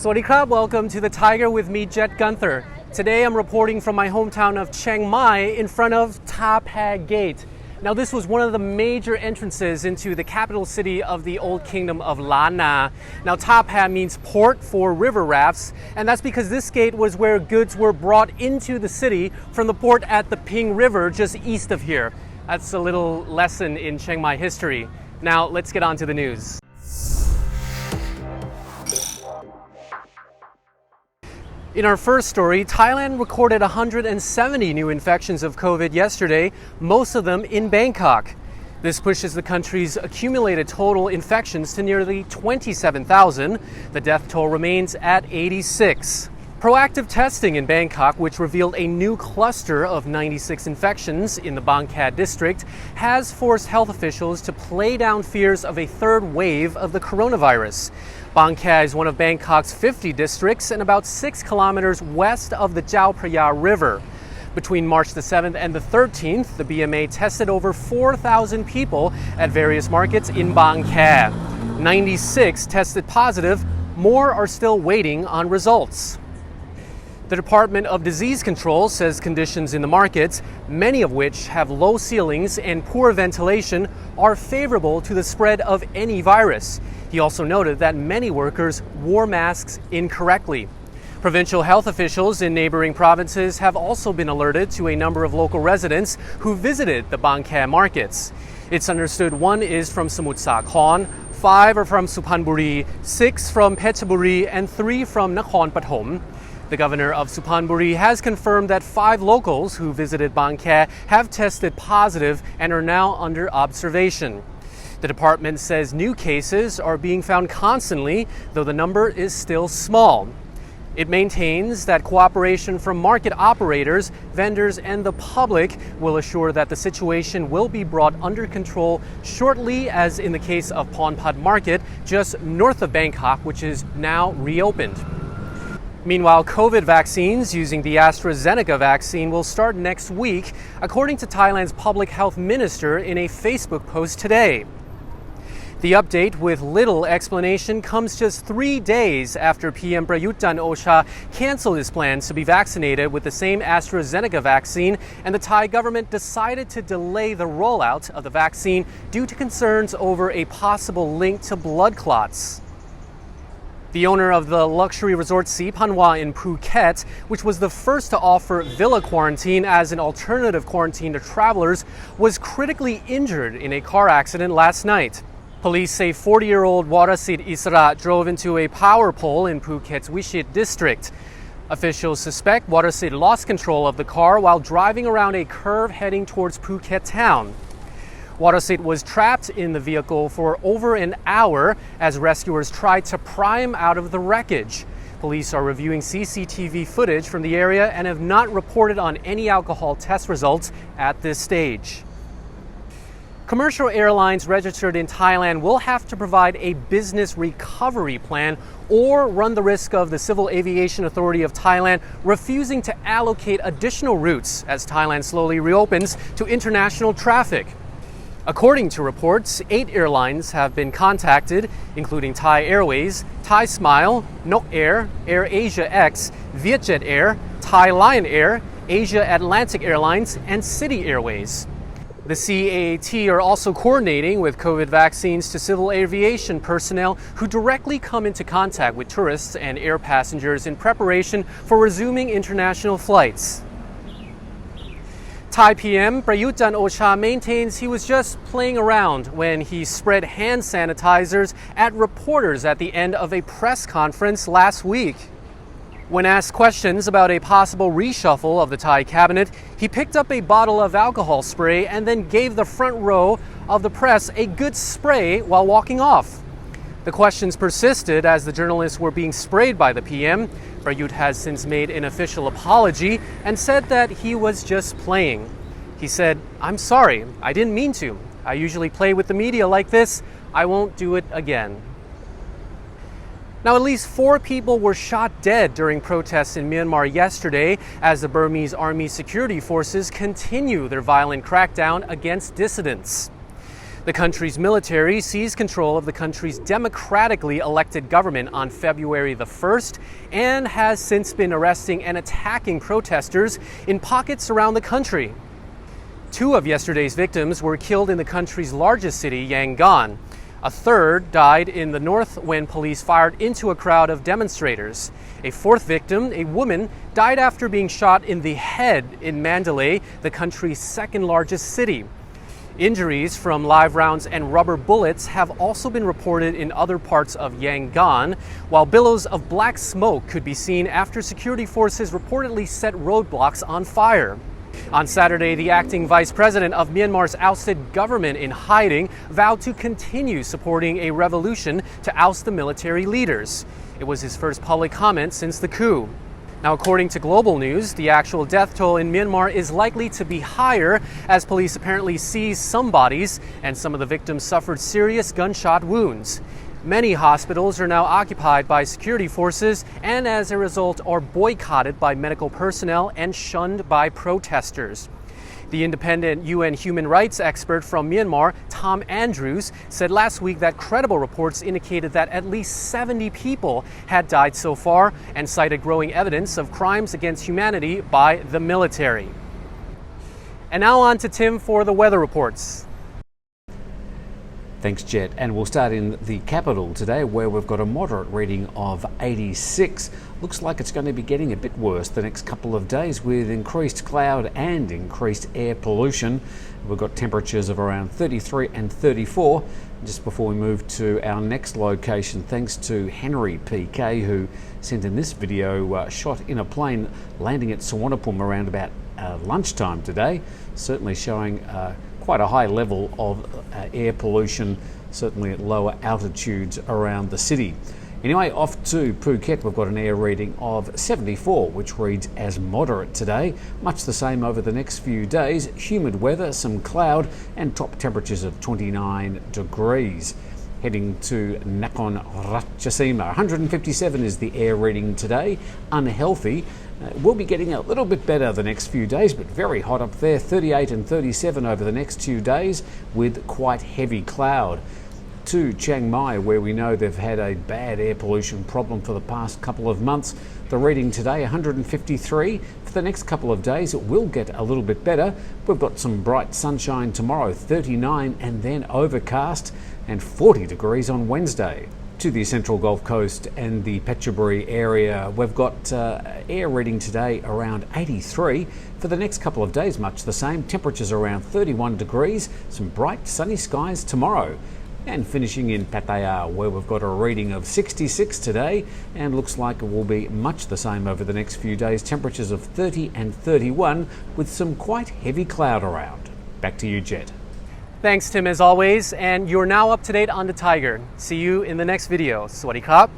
Sawadee krab, welcome to the Thaiger with me, Jet Gunther. Today I'm reporting from my hometown of Chiang Mai in front of Ta Pa Gate. Now this was one of the major entrances into the capital city of the old kingdom of Lan Na. Now Ta Pa means port for river rafts, and that's because this gate was where goods were brought into the city from the port at the Ping River just east of here. That's a little lesson in Chiang Mai history. Now let's get on to the news. In our first story, Thailand recorded 170 new infections of COVID yesterday, most of them in Bangkok. This pushes the country's accumulated total infections to nearly 27,000. The death toll remains at 86. Proactive testing in Bangkok, which revealed a new cluster of 96 infections in the Bangkok district, has forced health officials to play down fears of a third wave of the coronavirus. Bangkok is one of Bangkok's 50 districts and about 6 kilometers west of the Chao Phraya River. Between March the 7th and the 13th, the BMA tested over 4,000 people at various markets in Bangkok. 96 tested positive. More are still waiting on results. The Department of Disease Control says conditions in the markets, many of which have low ceilings and poor ventilation, are favorable to the spread of any virus. He also noted that many workers wore masks incorrectly. Provincial health officials in neighboring provinces have also been alerted to a number of local residents who visited the Bangkok markets. It's understood one is from Samut Sakhon, 5 are from Suphanburi, 6 from Phetchaburi, and 3 from Nakhon Pathom. The governor of Suphanburi has confirmed that 5 locals who visited Bangkok have tested positive and are now under observation. The department says new cases are being found constantly, though the number is still small. It maintains that cooperation from market operators, vendors, and the public will assure that the situation will be brought under control shortly, as in the case of Ponpad Market, just north of Bangkok, which is now reopened. Meanwhile, COVID vaccines using the AstraZeneca vaccine will start next week, according to Thailand's public health minister in a Facebook post today. The update, with little explanation, comes just 3 days after PM Prayut Chan-o-cha canceled his plans to be vaccinated with the same AstraZeneca vaccine, and the Thai government decided to delay the rollout of the vaccine due to concerns over a possible link to blood clots. The owner of the luxury resort Sri Panwa in Phuket, which was the first to offer villa quarantine as an alternative quarantine to travelers, was critically injured in a car accident last night. Police say 40-year-old Vorasit Issara drove into a power pole in Phuket's Wichit district. Officials suspect Vorasit lost control of the car while driving around a curve heading towards Phuket Town. Vorasit was trapped in the vehicle for over an hour as rescuers tried to pry him out of the wreckage. Police are reviewing CCTV footage from the area and have not reported on any alcohol test results at this stage. Commercial airlines registered in Thailand will have to provide a business recovery plan or run the risk of the Civil Aviation Authority of Thailand refusing to allocate additional routes as Thailand slowly reopens to international traffic. According to reports, 8 airlines have been contacted, including Thai Airways, Thai Smile, Nok Air, AirAsia X, VietJet Air, Thailand Air, Asia Atlantic Airlines, and City Airways. The CAAT are also coordinating with COVID vaccines to civil aviation personnel who directly come into contact with tourists and air passengers in preparation for resuming international flights. Thai PM Prayut Chan-o-cha maintains he was just playing around when he spread hand sanitizers at reporters at the end of a press conference last week. When asked questions about a possible reshuffle of the Thai cabinet, he picked up a bottle of alcohol spray and then gave the front row of the press a good spray while walking off. The questions persisted as the journalists were being sprayed by the PM. Prayut has since made an official apology and said that he was just playing. He said, "I'm sorry, I didn't mean to. I usually play with the media like this. I won't do it again." Now, at least 4 people were shot dead during protests in Myanmar yesterday as the Burmese Army security forces continue their violent crackdown against dissidents. The country's military seized control of the country's democratically elected government on February the 1st and has since been arresting and attacking protesters in pockets around the country. 2 of yesterday's victims were killed in the country's largest city, Yangon. A third died in the north when police fired into a crowd of demonstrators. A 4th victim, a woman, died after being shot in the head in Mandalay, the country's 2nd largest city. Injuries from live rounds and rubber bullets have also been reported in other parts of Yangon, while billows of black smoke could be seen after security forces reportedly set roadblocks on fire. On Saturday, the acting vice president of Myanmar's ousted government in hiding vowed to continue supporting a revolution to oust the military leaders. It was his first public comment since the coup. Now, according to Global News, the actual death toll in Myanmar is likely to be higher as police apparently seized some bodies and some of the victims suffered serious gunshot wounds. Many hospitals are now occupied by security forces and as a result are boycotted by medical personnel and shunned by protesters. The independent UN human rights expert from Myanmar, Tom Andrews, said last week that credible reports indicated that at least 70 people had died so far and cited growing evidence of crimes against humanity by the military. And now on to Tim for the weather reports. Thanks, Jet. And we'll start in the capital today, where we've got a moderate reading of 86. Looks like it's going to be getting a bit worse the next couple of days with increased cloud and increased air pollution. We've got temperatures of around 33 and 34. Just before we move to our next location, thanks to Henry PK, who sent in this video shot in a plane landing at Suvarnabhumi around about lunchtime today, certainly showing quite a high level of air pollution, certainly at lower altitudes around the city. Anyway, off to Phuket, we've got an air reading of 74, which reads as moderate today. Much the same over the next few days. Humid weather, some cloud, and top temperatures of 29 degrees. Heading to Nakhon Ratchasima, 157 is the air reading today. Unhealthy. We'll be getting a little bit better the next few days, but very hot up there, 38 and 37 over the next 2 days with quite heavy cloud. To Chiang Mai, where we know they've had a bad air pollution problem for the past couple of months. The reading today, 153. For the next couple of days, it will get a little bit better. We've got some bright sunshine tomorrow, 39, and then overcast, and 40 degrees on Wednesday. To the Central Gulf Coast and the Phetchaburi area, we've got air reading today around 83. For the next couple of days, much the same. Temperatures around 31 degrees, some bright sunny skies tomorrow. And finishing in Pattaya, where we've got a reading of 66 today, and looks like it will be much the same over the next few days. Temperatures of 30 and 31 with some quite heavy cloud around. Back to you, Jet. Thanks, Tim, as always, and you're now up to date on the Thaiger. See you in the next video. Swadee Krap.